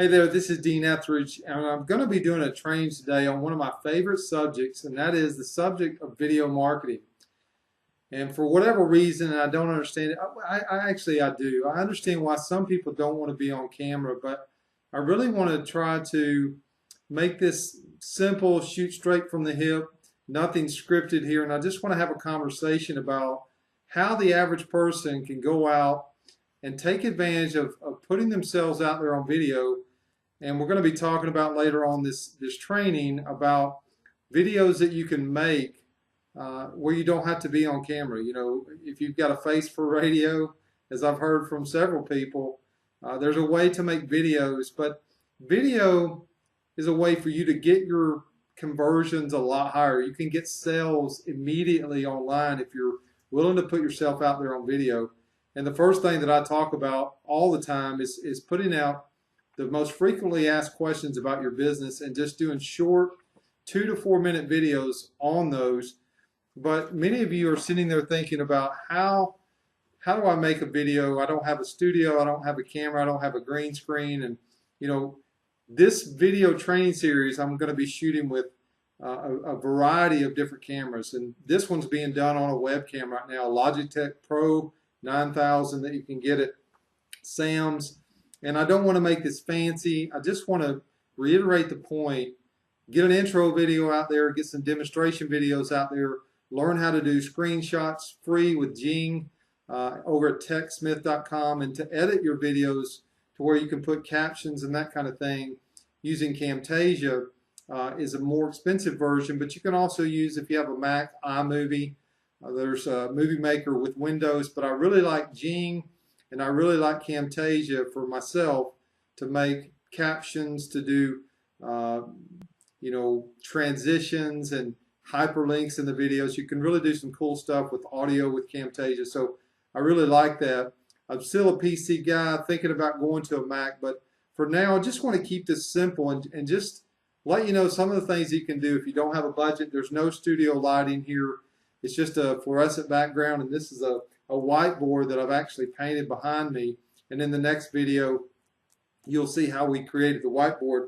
Hey there, this is Dean Etheridge, and I'm going to be doing a training today on one of my favorite subjects, and that is the subject of video marketing. And for whatever reason, I don't understand it. I do. I understand why some people don't want to be on camera, but I really want to try to make this simple, shoot straight from the hip, nothing scripted here, and I just want to have a conversation about how the average person can go out and take advantage of putting themselves out there on video. And we're going to be talking about later on this training about videos that you can make where you don't have to be on camera. You know, if you've got a face for radio, as I've heard from several people, there's a way to make videos, but video is a way for you to get your conversions a lot higher. You can get sales immediately online if you're willing to put yourself out there on video. And the first thing that I talk about all the time is putting out the most frequently asked questions about your business and just doing short 2 to 4 minute videos on those. But many of you are sitting there thinking about how do I make a video? I don't have a studio, I don't have a camera, I don't have a green screen. And you know, this video training series I'm going to be shooting with a variety of different cameras, and this one's being done on a webcam right now, a Logitech Pro 9000 that you can get at Sam's. And I don't want to make this fancy. I just want to reiterate the point. Get an intro video out there, get some demonstration videos out there, learn how to do screenshots free with Jing over at techsmith.com, and to edit your videos to where you can put captions and that kind of thing using Camtasia is a more expensive version, but you can also use, if you have a Mac, iMovie. There's a Movie Maker with Windows, but I really like Jing and I really like Camtasia for myself to make captions, to do you know, transitions and hyperlinks in the videos. You can really do some cool stuff with audio with Camtasia, so I really like that. I'm still a PC guy thinking about going to a Mac, but for now I just want to keep this simple and just let you know some of the things you can do if you don't have a budget. There's no studio lighting here. It's just a fluorescent background, and this is a whiteboard that I've actually painted behind me. And in the next video, you'll see how we created the whiteboard.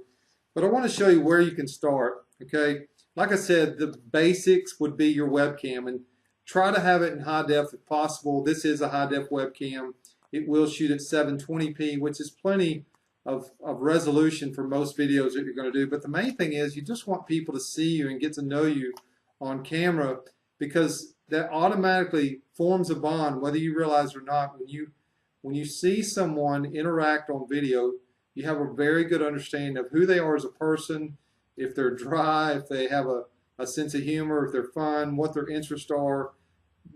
But I want to show you where you can start, okay? Like I said, the basics would be your webcam, and try to have it in high def if possible. This is a high def webcam. It will shoot at 720p, which is plenty of resolution for most videos that you're going to do. But the main thing is you just want people to see you and get to know you on camera, because that automatically forms a bond, whether you realize it or not. When you see someone interact on video, you have a very good understanding of who they are as a person, if they're dry, if they have a sense of humor, if they're fun, what their interests are,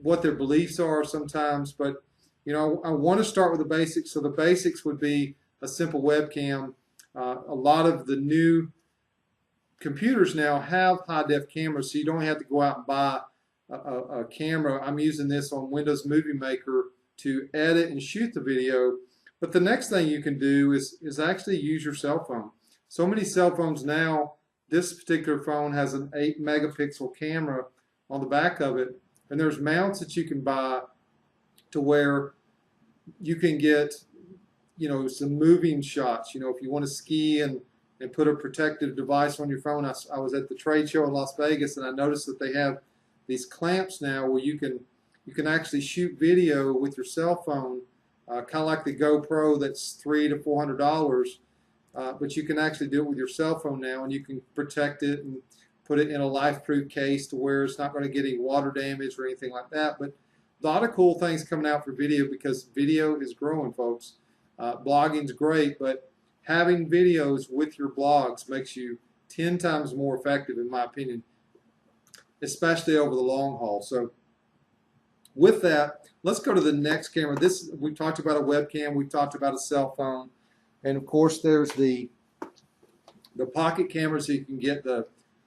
what their beliefs are sometimes. But you know, I want to start with the basics. So the basics would be a simple webcam. A lot of the new computers now have high-def cameras, so you don't have to go out and buy a camera. I'm using this on Windows Movie Maker to edit and shoot the video. But the next thing you can do is actually use your cell phone. So many cell phones now, this particular phone has an 8 megapixel camera on the back of it, and there's mounts that you can buy to where you can get, you know, some moving shots. You know, if you want to ski and put a protective device on your phone. I was at the trade show in Las Vegas, and I noticed that they have these clamps now where you can actually shoot video with your cell phone, kind of like the GoPro that's $300 to $400, but you can actually do it with your cell phone now, and you can protect it and put it in a life-proof case to where it's not going to get any water damage or anything like that. But a lot of cool things coming out for video, because video is growing, folks. Blogging's great, but having videos with your blogs makes you 10 times more effective, in my opinion, especially over the long haul. So with that, let's go to the next camera. We've talked about a webcam, we've talked about a cell phone, and of course there's the pocket camera, so you can get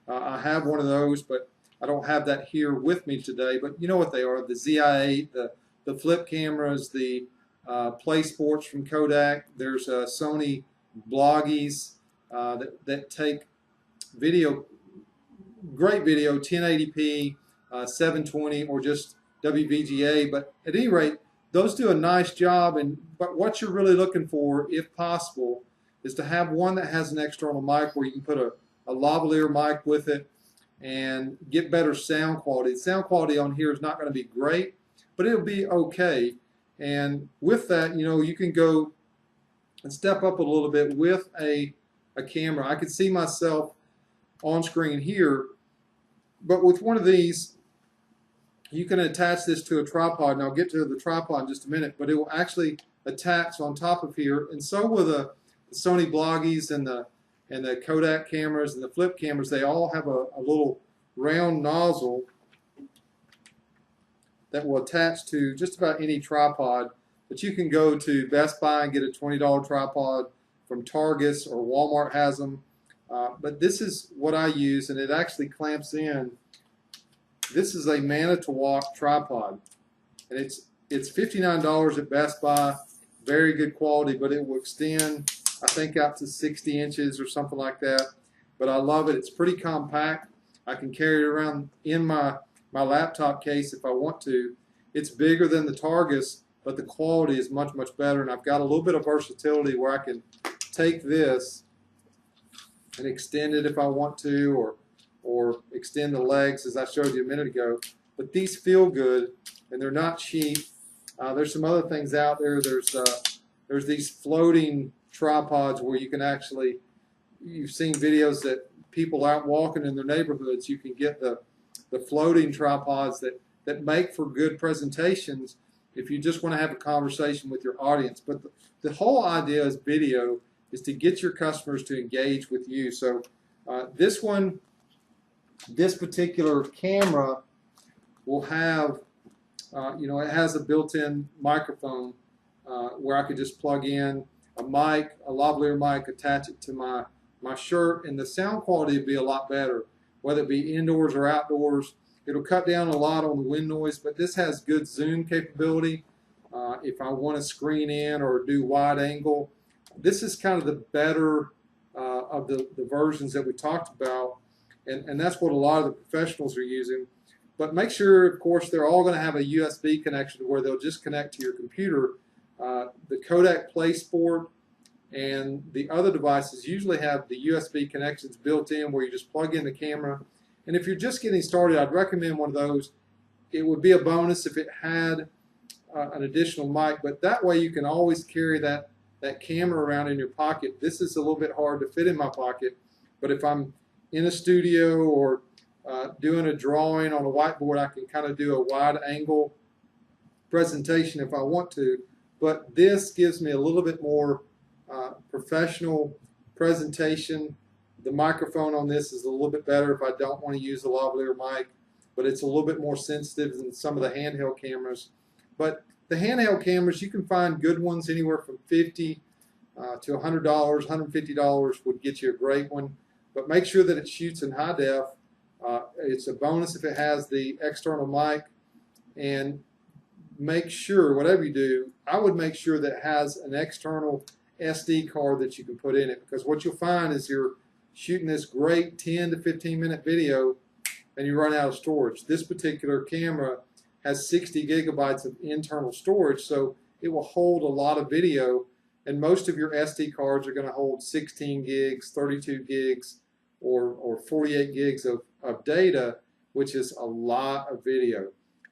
I have one of those, but I don't have that here with me today. But you know what they are: the ZI-8, the flip cameras, the Play Sports from Kodak. There's Sony Bloggies that take video, great video, 1080p, 720, or just WVGA. But at any rate, those do a nice job. But what you're really looking for, if possible, is to have one that has an external mic where you can put a lavalier mic with it and get better sound quality. The sound quality on here is not going to be great, but it'll be okay. And with that, you know, you can go and step up a little bit with a camera. I could see myself on screen here, but with one of these, you can attach this to a tripod, and I'll get to the tripod in just a minute, but it will actually attach on top of here. And so will the Sony Bloggies and the Kodak cameras and the flip cameras. They all have a little round nozzle that will attach to just about any tripod. But you can go to Best Buy and get a $20 tripod from Target, or Walmart has them. But this is what I use, and it actually clamps in. This is a Manfrotto tripod, and it's $59 at Best Buy. Very good quality, but it will extend, I think, out to 60 inches or something like that. But I love it. It's pretty compact. I can carry it around in my laptop case if I want to. It's bigger than the Targus, but the quality is much, much better. And I've got a little bit of versatility where I can take this and extend it if I want to, or extend the legs as I showed you a minute ago. But these feel good, and they're not cheap. There's some other things out there. There's these floating tripods where you can actually, you've seen videos that people out walking in their neighborhoods, you can get the floating tripods that make for good presentations if you just want to have a conversation with your audience. But the whole idea is video is to get your customers to engage with you. So this particular camera will have, you know, it has a built-in microphone where I could just plug in a mic, a lavalier mic, attach it to my shirt, and the sound quality would be a lot better, whether it be indoors or outdoors. It'll cut down a lot on the wind noise, but this has good zoom capability. If I want to screen in or do wide angle, this is kind of the better of the versions that we talked about, and that's what a lot of the professionals are using. But make sure, of course, they're all going to have a USB connection where they'll just connect to your computer. The Kodak PlaySport and the other devices usually have the USB connections built in where you just plug in the camera. And if you're just getting started, I'd recommend one of those. It would be a bonus if it had an additional mic, but that way you can always carry that camera around in your pocket. This is a little bit hard to fit in my pocket, but if I'm in a studio or doing a drawing on a whiteboard, I can kind of do a wide angle presentation if I want to. But this gives me a little bit more professional presentation. The microphone on this is a little bit better if I don't want to use a lavalier mic, but it's a little bit more sensitive than some of the handheld cameras. But the handheld cameras, you can find good ones anywhere from $50 to $100, $150 would get you a great one. But make sure that it shoots in high def. It's a bonus if it has the external mic. And make sure, whatever you do, I would make sure that it has an external SD card that you can put in it, because what you'll find is you're shooting this great 10 to 15 minute video and you run out of storage. This particular camera has 60 gigabytes of internal storage, so it will hold a lot of video, and most of your SD cards are going to hold 16 gigs, 32 gigs, or 48 gigs of data, which is a lot of video.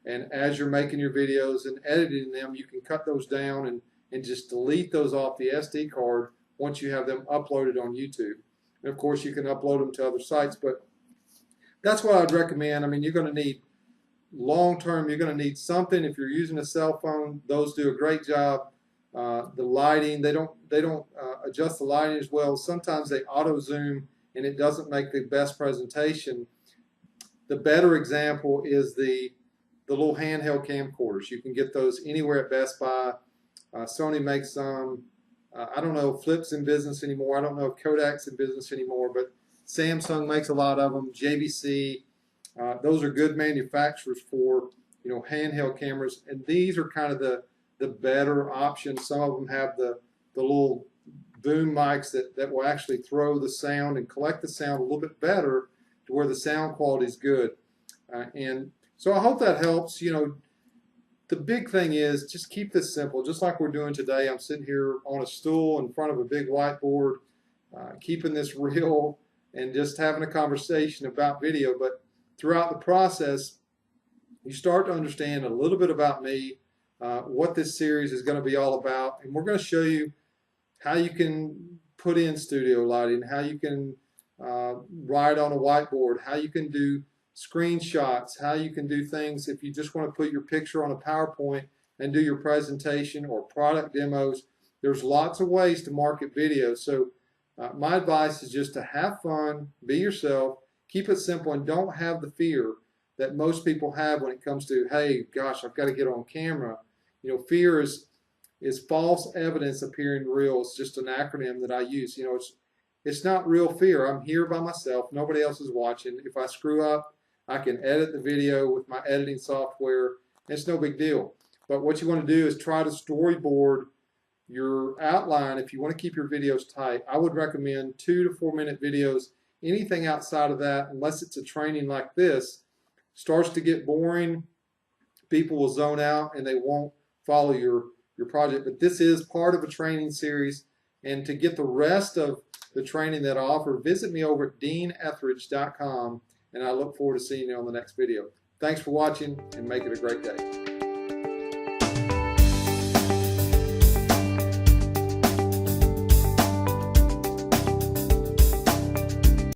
And as you're making your videos and editing them, you can cut those down and just delete those off the SD card once you have them uploaded on YouTube. And of course, you can upload them to other sites, but that's what I'd recommend. I mean, you're going to need long-term, you're going to need something. If you're using a cell phone, those do a great job. The lighting, they don't adjust the lighting as well. Sometimes they auto zoom and it doesn't make the best presentation. The better example is the little handheld camcorders. You can get those anywhere at Best Buy. Sony makes some. I don't know if Flip's in business anymore. I don't know if Kodak's in business anymore, but Samsung makes a lot of them. JVC, those are good manufacturers for, you know, handheld cameras, and these are kind of the better options. Some of them have the little boom mics that will actually throw the sound and collect the sound a little bit better to where the sound quality is good. And so I hope that helps. You know, the big thing is just keep this simple, just like we're doing today. I'm sitting here on a stool in front of a big whiteboard. keeping this real and just having a conversation about video. But throughout the process, you start to understand a little bit about me, what this series is going to be all about, and we're going to show you how you can put in studio lighting, how you can write on a whiteboard, how you can do screenshots, how you can do things if you just want to put your picture on a PowerPoint and do your presentation or product demos. There's lots of ways to market video. So my advice is just to have fun, be yourself, keep it simple, and don't have the fear that most people have when it comes to, hey, gosh, I've got to get on camera. You know, fear is false evidence appearing real. It's just an acronym that I use. You know, it's not real fear. I'm here by myself. Nobody else is watching. If I screw up, I can edit the video with my editing software. It's no big deal. But what you want to do is try to storyboard your outline. If you want to keep your videos tight, I would recommend 2 to 4 minute videos. Anything outside of that, unless it's a training like this, starts to get boring. People will zone out and they won't follow your project. But this is part of a training series, and to get the rest of the training that I offer, visit me over at deanetheridge.com, and I look forward to seeing you on the next video. Thanks for watching, and make it a great day.